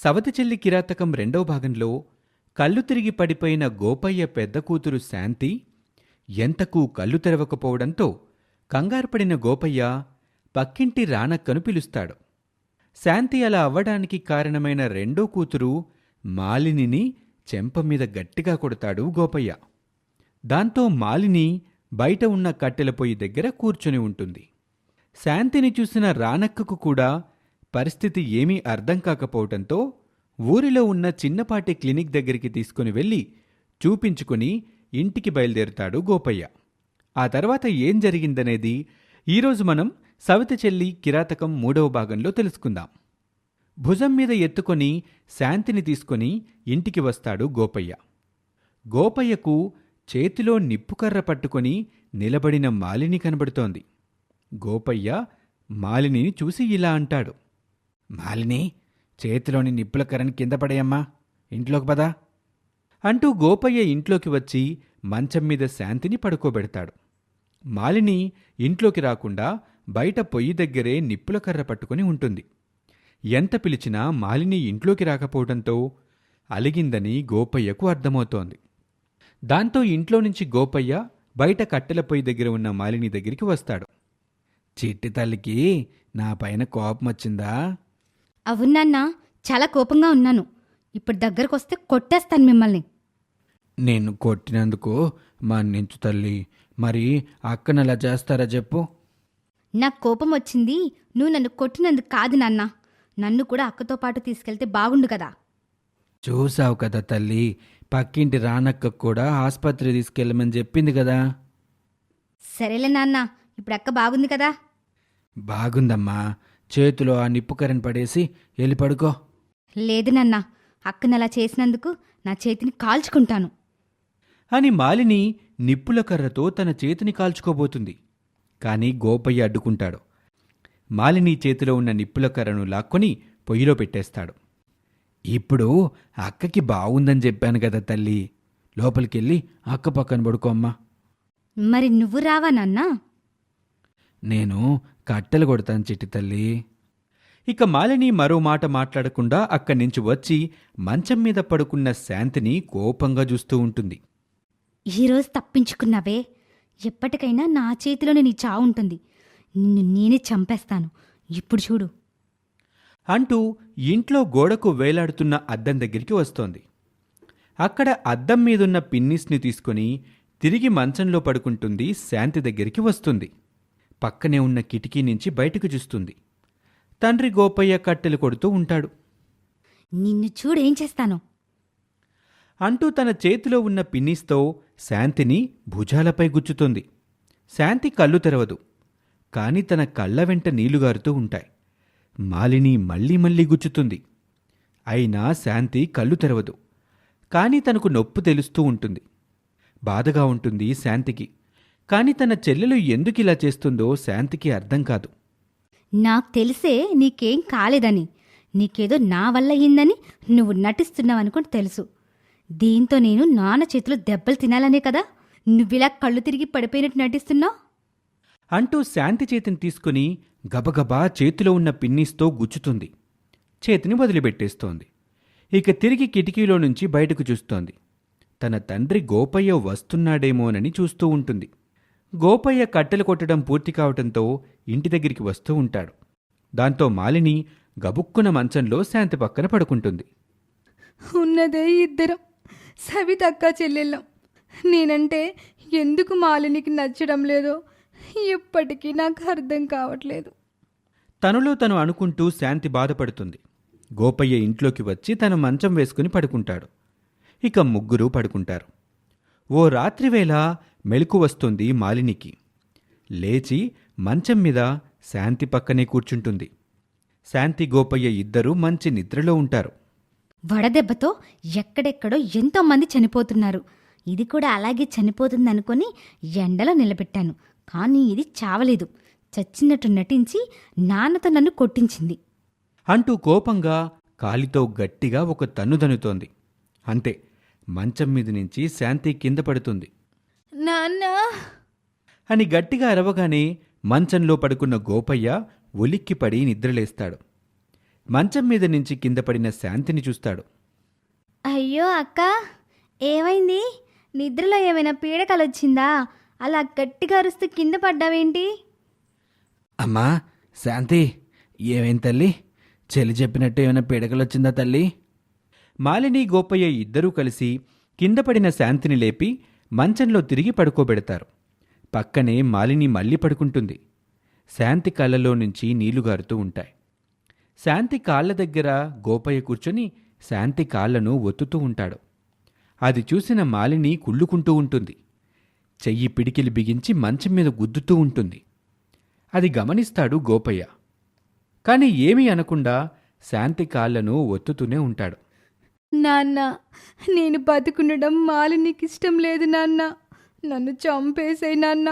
సవతిచెల్లి కిరాతకం రెండో భాగంలో కళ్ళు తిరిగి పడిపోయిన గోపయ్య పెద్ద కూతురు శాంతి ఎంతకూ కళ్ళు తెరవకపోవడంతో కంగారుపడిన గోపయ్య పక్కింటి రానక్కను పిలుస్తాడు. శాంతి అలా అవ్వడానికి కారణమైన రెండో కూతురు మాలినిని చెంపమీద గట్టిగా కొడతాడు గోపయ్య. దాంతో మాలిని బయట ఉన్న కట్టెల పొయ్యి దగ్గర కూర్చుని ఉంటుంది. శాంతిని చూసిన రానక్కకు కూడా పరిస్థితి ఏమీ అర్థం కాకపోవటంతో ఊరిలో ఉన్న చిన్నపాటి క్లినిక్ దగ్గరికి తీసుకుని వెళ్ళి చూపించుకుని ఇంటికి బయలుదేరుతాడు గోపయ్య. ఆ తర్వాత ఏం జరిగిందనేది ఈరోజు మనం సవతిచెల్లి కిరాతకం 3వ భాగంలో తెలుసుకుందాం. భుజం మీద ఎత్తుకొని శాంతిని తీసుకుని ఇంటికి వస్తాడు గోపయ్య. గోపయ్యకు చేతిలో నిప్పుకర్ర పట్టుకొని నిలబడిన మాలిని కనబడుతోంది. గోపయ్య మాలినిని చూసి ఇలా అంటాడు. మాలిని, చేతిలోని నిప్పుల కర్రని కింద పడేయమ్మా, ఇంట్లోకి పదా అంటూ గోపయ్య ఇంట్లోకి వచ్చి మంచం మీద శాంతిని పడుకోబెడతాడు. మాలిని ఇంట్లోకి రాకుండా బయట పొయ్యి దగ్గరే నిప్పుల కర్ర పట్టుకుని ఉంటుంది. ఎంత పిలిచినా మాలిని ఇంట్లోకి రాకపోవడంతో అలిగిందని గోపయ్యకు అర్థమవుతోంది. దాంతో ఇంట్లో నుంచి గోపయ్య బయట కట్టెల పొయ్యి దగ్గర ఉన్న మాలిని దగ్గరికి వస్తాడు. చిట్టి తల్లికి నా పైన కోపం వచ్చిందా? అవునన్నా, చాలా కోపంగా ఉన్నాను. ఇప్పుడు దగ్గరకొస్తే కొట్టేస్తాను మిమ్మల్ని. నేను కొట్టినందుకు మన్నించు తల్లి. మరి అక్కనలా చేస్తారా చెప్పు? నాకు కోపం వచ్చింది నువ్వు నన్ను కొట్టినందుకు కాదు నాన్న. నన్ను కూడా అక్కతో పాటు తీసుకెళ్తే బాగుండు కదా. చూసావు కదా తల్లి, పక్కింటి రానక్క కూడా ఆసుపత్రి తీసుకెళ్ళమని చెప్పింది కదా. సరేలే నాన్న, ఇప్పుడు అక్క బాగుంది కదా. బాగుందమ్మా. చేతిలో ఆ నిప్పుకరని పడేసి వెళ్ళి పడుకో. లేదు నాన్న, అక్కనలా చేసినందుకు నా చేతిని కాల్చుకుంటాను అని మాలిని నిప్పుల కర్రతో తన చేతిని కాల్చుకోబోతుంది. కాని గోపయ్య అడ్డుకుంటాడు. మాలిని చేతిలో ఉన్న నిప్పుల కర్రను లాక్కొని పొయ్యిలో పెట్టేస్తాడు. ఇప్పుడు అక్కకి బావుందని చెప్పాను కదా తల్లి, లోపలికెళ్ళి అక్క పక్కన పడుకోమ్మా. మరి నువ్వు రావా నాన్నా? నేను కట్టెలు కొడతాను చిట్టి తల్లి. ఇక మాలిని మరో మాట మాట్లాడకుండా అక్కడి నుంచి వచ్చి మంచం మీద పడుకున్న శాంతిని కోపంగా చూస్తూ ఉంటుంది. ఈరోజు తప్పించుకున్నావే, ఎప్పటికైనా నా చేతిలోనే నీ చావు ఉంటుంది. నిన్ను నేనే చంపేస్తాను, ఇప్పుడు చూడు అంటూ ఇంట్లో గోడకు వేలాడుతున్న అద్దం దగ్గరికి వస్తోంది. అక్కడ అద్దం మీదున్న పిన్నిస్ని తీసుకుని తిరిగి మంచంలో పడుకుంటుంది. శాంతి దగ్గరికి వస్తుంది. పక్కనే ఉన్న కిటికీ నుంచి బయటకు చూస్తుంది. తండ్రి గోపయ్య కట్టెలు కొడుతూ ఉంటాడు. నిన్ను చూడేం చేస్తాను అంటూ తన చేతిలో ఉన్న పిన్నిస్తో శాంతిని భుజాలపై గుచ్చుతుంది. శాంతి కళ్ళు తెరవదు, కాని తన కళ్ళ వెంట నీళ్లుగారుతూ ఉంటాయి. మాలిని మళ్ళీ మళ్ళీ గుచ్చుతుంది. అయినా శాంతి కళ్ళు తెరవదు, కాని తనకు నొప్పి తెలుస్తూ ఉంటుంది. బాధగా ఉంటుంది శాంతికి. కాని తన చెల్లెలు ఎందుకిలా చేస్తుందో శాంతికి అర్థం కాదు. నాకు తెలిసే నీకేం కాలేదని, నీకేదో నా వల్ల అయిందని నువ్వు నటిస్తున్నావనుకుని తెలుసు. దీంతో నేను నాన్న చేతిలో దెబ్బలు తినాలనే కదా నువ్విలా కళ్ళు తిరిగి పడిపోయినట్టు నటిస్తున్నావు అంటూ శాంతి చేతిని తీసుకుని గబగబా చేతిలో ఉన్న పిన్నిస్తో గుచ్చుతుంది. చేతిని వదిలిపెట్టేస్తోంది. ఇక తిరిగి కిటికీలో నుంచి బయటకు చూస్తోంది. తన తండ్రి గోపయ్య వస్తున్నాడేమోనని చూస్తూ ఉంటుంది. గోపయ్య కట్టెలు కొట్టడం పూర్తి కావటంతో ఇంటి దగ్గరికి వస్తూ ఉంటాడు. దాంతో మాలిని గబుక్కున మంచంలో శాంతి పక్కన పడుకుంటుంది. ఉన్నదే ఇద్దరం, సవితక్క చెల్లెళ్ళం. నేనంటే ఎందుకు మాలినికి నచ్చడం లేదో ఇప్పటికీ నాకు అర్థం కావట్లేదు. తనలో తను అనుకుంటూ శాంతి బాధపడుతుంది. గోపయ్య ఇంట్లోకి వచ్చి తన మంచం వేసుకుని పడుకుంటాడు. ఇక ముగ్గురు పడుకుంటారు. ఓ రాత్రివేళ మెలకు వస్తుంది మాలినికి. లేచి మంచం మీద శాంతి పక్కనే కూర్చుంటుంది. శాంతి గోపయ్య ఇద్దరూ మంచి నిద్రలో ఉంటారు. వడదెబ్బతో ఎక్కడెక్కడో ఎంతోమంది చనిపోతున్నారు. ఇది కూడా అలాగే చనిపోతుందనుకొని ఎండలో నిలబెట్టాను, కానీ ఇది చావలేదు. చచ్చినట్టు నటించి నాన్నతో నన్ను కొట్టించింది అంటూ కోపంగా కాలితో గట్టిగా ఒక తన్నుదనుతోంది. అంతే, మంచం మీద నుంచి శాంతి కింద పడుతుంది. నాన్న అని గట్టిగా అరవగానే మంచంలో పడుకున్న గోపయ్య ఉలిక్కిపడి నిద్రలేస్తాడు. మంచం మీద నుంచి కింద పడిన శాంతిని చూస్తాడు. అయ్యో అక్క, ఏమైంది? నిద్రలో ఏమైనా పీడకలొచ్చిందా? అలా గట్టిగా అరుస్తూ కింద పడ్డావేంటి? అమ్మా శాంతి, ఏమేం తల్లి? చెల్లి చెప్పినట్టు ఏమైనా పీడకలొచ్చిందా తల్లి? మాలిని, గోపయ్య ఇద్దరూ కలిసి కింద పడిన శాంతిని లేపి మంచంలో తిరిగి పడుకోబెడతారు. పక్కనే మాలిని మళ్ళీ పడుకుంటుంది. శాంతి కళ్ళలో నుంచి నీళ్లు గారుతూ ఉంటాయి. శాంతి కాళ్ల దగ్గర గోపయ్య కూర్చొని శాంతి కాళ్లను ఒత్తుతూ ఉంటాడు. అది చూసిన మాలిని కుళ్ళుకుంటూ ఉంటుంది. చెయ్యి పిడికిలి బిగించి మంచం మీద గుద్దుతూ ఉంటుంది. అది గమనిస్తాడు గోపయ్య. కాని ఏమీ అనకుండా శాంతి కాళ్లను ఒత్తుతూనే ఉంటాడు. నాన్న, నేను బతుకుండడం మాలినికి ఇష్టం లేదు నాన్న. నన్ను చంపేసేయ్ నాన్న.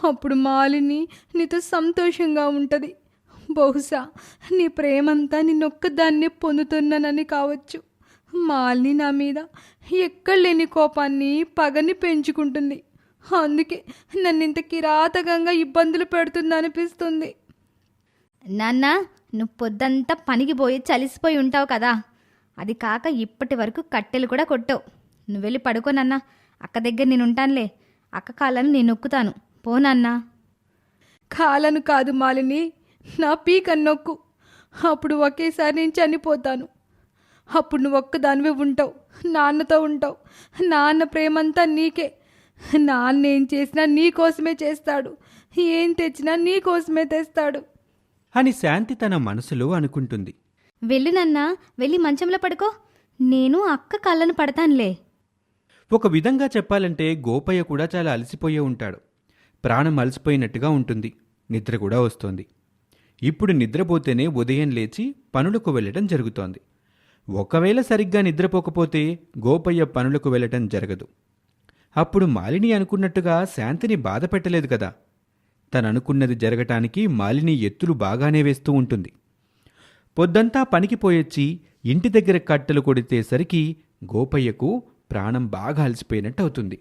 అప్పుడు మాలిని నీతో సంతోషంగా ఉంటుంది. బహుశా నీ ప్రేమంతా నిన్నొక్కదాన్నే పొందుతున్నానని కావచ్చు. మాలిని నా మీద ఎక్కడలేని కోపాన్ని, పగని పెంచుకుంటుంది. అందుకే నన్ను ఇంత కిరాతకంగా ఇబ్బందులు పెడుతుందనిపిస్తుంది. నాన్న, నువ్వు పొద్దంతా పనికి పోయి చలిసిపోయి ఉంటావు కదా. అది కాక ఇప్పటి వరకు కట్టెలు కూడా కొట్టావు. నువ్వు వెళ్ళి పడుకోనన్నా. అక్క దగ్గర నేను ఉంటానులే. అక్క కాళ్ళను నేను నొక్కుతాను. పోనన్నా. కాలను కాదు మాలిని, నా పీకను నొక్కు. అప్పుడు ఒకేసారి నేను చనిపోతాను. అప్పుడు నువ్వు ఒక్కదానివే ఉంటావు, నాన్నతో ఉంటావు. నాన్న ప్రేమంతా నీకే. నాన్న ఏం చేసినా నీ కోసమే చేస్తాడు. ఏం తెచ్చినా నీ కోసమే తెస్తాడు అని శాంతి తన మనసులో అనుకుంటుంది. వెళ్ళు నన్నా, వెళ్ళి మంచంలో పడుకో. నేను అక్క కాళ్ళను పడతానులే. ఒక విధంగా చెప్పాలంటే గోపయ్య కూడా చాలా అలసిపోయే ఉంటాడు. ప్రాణం అలసిపోయినట్టుగా ఉంటుంది. నిద్ర కూడా వస్తోంది. ఇప్పుడు నిద్రపోతేనే ఉదయం లేచి పనులకు వెళ్ళటం జరుగుతోంది. ఒకవేళ సరిగ్గా నిద్రపోకపోతే గోపయ్య పనులకు వెళ్ళటం జరగదు. అప్పుడు మాలిని అనుకున్నట్టుగా శాంతిని బాధ పెట్టలేదు కదా. తననుకున్నది జరగటానికి మాలిని ఎత్తులు బాగానే వేస్తూ ఉంటుంది. పొద్దంతా పనికి పోయొచ్చి ఇంటి దగ్గర కట్టెలు కొడితేసరికి గోపయ్యకు ప్రాణం బాగా అలసిపోయినట్టు అవుతుంది.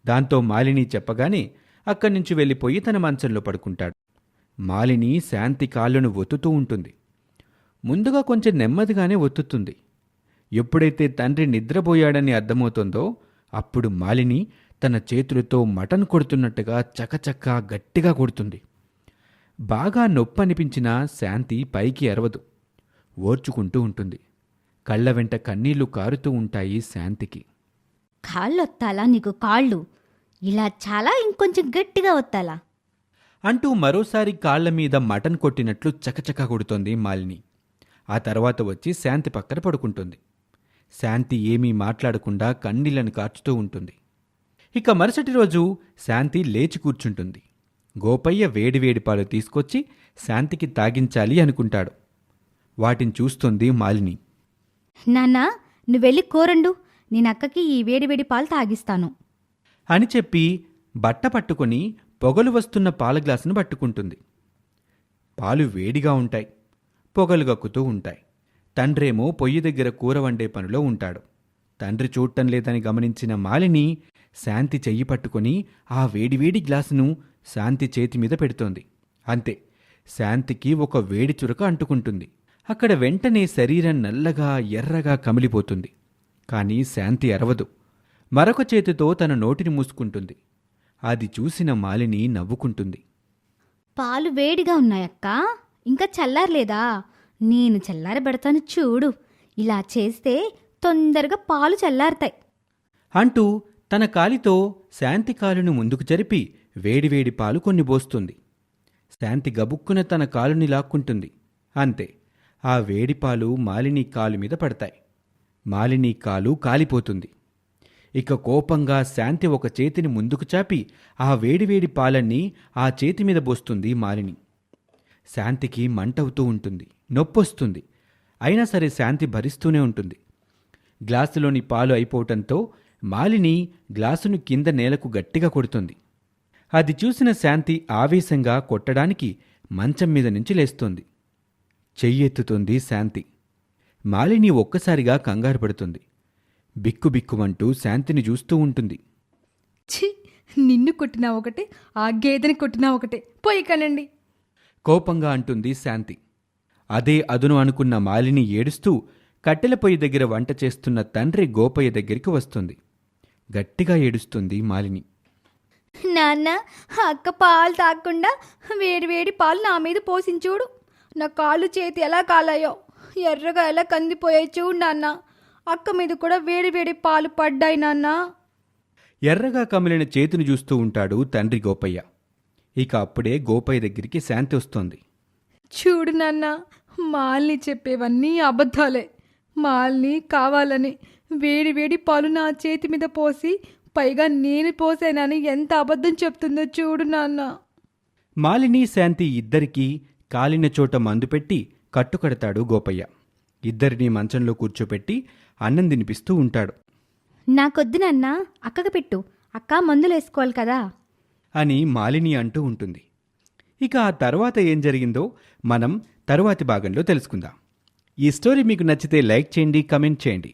దాంతో మాలిని చెప్పగానే అక్కడి నుంచి వెళ్ళిపోయి తన మంచంలో పడుకుంటాడు. మాలిని శాంతి కాళ్ళను ఒత్తుతూ ఉంటుంది. ముందుగా కొంచెం నెమ్మదిగానే ఒత్తుతుంది. ఎప్పుడైతే తండ్రి నిద్రపోయాడని అర్థమవుతుందో అప్పుడు మాలిని తన చేతులతో మటన్ కొడుతున్నట్టుగా చకచకా గట్టిగా కొడుతుంది. బాగా నొప్పనిపించినా శాంతి పైకి అరవదు. ఓర్చుకుంటూ ఉంటుంది. కళ్ళ వెంట కన్నీళ్లు కారుతూ ఉంటాయి శాంతికి. కాళ్ళొత్తాలా నీకు? కాళ్ళు ఇలా చాలా ఇంకొంచెం గట్టిగా ఒత్తాలా అంటూ మరోసారి కాళ్ల మీద మటన్ కొట్టినట్లు చకచకా కొడుతోంది మాలిని. ఆ తర్వాత వచ్చి శాంతి పక్కన పడుకుంటుంది. శాంతి ఏమీ మాట్లాడకుండా కన్నీళ్లను కార్చుతూ ఉంటుంది. ఇక మరుసటి రోజు శాంతి లేచి కూర్చుంటుంది. గోపయ్య వేడివేడి పాలు తీసుకొచ్చి శాంతికి తాగించాలి అనుకుంటాడు. వాటిని చూస్తుంది మాలిని. నాన్నా, నువ్వెళ్ళి కోరండు. నేను అక్కకి ఈ వేడివేడి పాలు తాగిస్తాను అని చెప్పి బట్ట పట్టుకొని పొగలు వస్తున్న పాల గ్లాసును పట్టుకుంటుంది. పాలు వేడిగా ఉంటాయి. పొగలు గక్కుతూ ఉంటాయి. తండ్రేమో పొయ్యి దగ్గర కూర వండే పనిలో ఉంటాడు. తండ్రి చూడటం లేదని గమనించిన మాలిని శాంతి చెయ్యి పట్టుకొని ఆ వేడివేడి గ్లాసును శాంతి చేతి మీద పెడుతోంది. అంతే, శాంతికి ఒక వేడి చురక అంటుకుంటుంది. అక్కడ వెంటనే శరీరం నల్లగా ఎర్రగా కమిలిపోతుంది. కానీ శాంతి అరవదు. మరొక చేతితో తన నోటిని మూసుకుంటుంది. అది చూసిన మాలిని నవ్వుకుంటుంది. పాలు వేడిగా ఉన్నాయక్క, ఇంకా చల్లారలేదా? నేను చల్లారబెడతాను చూడు. ఇలా చేస్తే తొందరగా పాలు చల్లారుతాయి అంటూ తన కాలితో శాంతి కాలును ముందుకు జరిపి వేడివేడి పాలు కొన్ని పోస్తుంది. శాంతి గబుక్కున తన కాలుని లాక్కుంటుంది. అంతే, ఆ వేడిపాలు మాలిని కాలు మీద పడతాయి. మాలిని కాలు కాలిపోతుంది. ఇక కోపంగా శాంతి ఒక చేతిని ముందుకు చాపి ఆ వేడివేడి పాలన్నీ ఆ చేతి మీద పోస్తుంది మాలిని. శాంతికి మంటవుతూ ఉంటుంది, నొప్పొస్తుంది. అయినా సరే శాంతి భరిస్తూనే ఉంటుంది. గ్లాసులోని పాలు అయిపోవటంతో మాలిని గ్లాసును కింద నేలకు గట్టిగా కొడుతుంది. అది చూసిన శాంతి ఆవేశంగా కొట్టడానికి మంచం మీద నుంచి లేస్తోంది. చెయ్యెత్తుతుంది శాంతి. మాలిని ఒక్కసారిగా కంగారు పడుతుంది. బిక్కుబిక్కుమంటూ శాంతిని చూస్తూ ఉంటుంది. ఛీ, నిన్ను కొట్టినా ఒకటే, ఆ గేదెని కొట్టినా ఒకటే. పోయి కనండి. కోపంగా అంటుంది శాంతి. అదే అదును అనుకున్న మాలిని ఏడుస్తూ కట్టెల పొయ్యి దగ్గర వంట చేస్తున్న తండ్రి గోపయ్య దగ్గరికి వస్తుంది. గట్టిగా ఏడుస్తుంది మాలిని. నాన్న, అక్క పాలు తాగకుండా వేడి వేడి పాలు నా మీద పోసించూడు. నా కాళ్ళు చేతి ఎలా కాలాయో, ఎర్రగా ఎలా కందిపోయాయి చూడు నాన్న. అక్క మీద కూడా వేడి వేడి పాలు పడ్డాయి నాన్న. ఎర్రగా కమిలిన చేతిని చూస్తూ ఉంటాడు తండ్రి గోపయ్య. ఇక అప్పుడే గోపయ్య దగ్గరికి శాంతి వస్తోంది. చూడు నాన్న, మాల్ని చెప్పేవన్నీ అబద్ధాలే. మాల్ని కావాలని వేడి వేడి పాలు నా చేతి మీద పోసి, పైగా నేను పోసానని ఎంత అబద్ధం చెప్తుందో చూడు నాన్న. మాలిని శాంతి ఇద్దరికీ కాలిన చోట మందు పెట్టి కట్టుకడతాడు గోపయ్య. ఇద్దరినీ మంచంలో కూర్చోపెట్టి అన్నం తినిపిస్తూ ఉంటాడు. నాకొద్దు నాన్న, అక్కకు పెట్టు, అక్క మందులు వేసుకోవాలి కదా అని మాలిని అంటూ ఉంటుంది. ఇక ఆ తర్వాత ఏం జరిగిందో మనం తరువాతి భాగంలో తెలుసుకుందాం. ఈ స్టోరీ మీకు నచ్చితే లైక్ చేయండి, కమెంట్ చేయండి.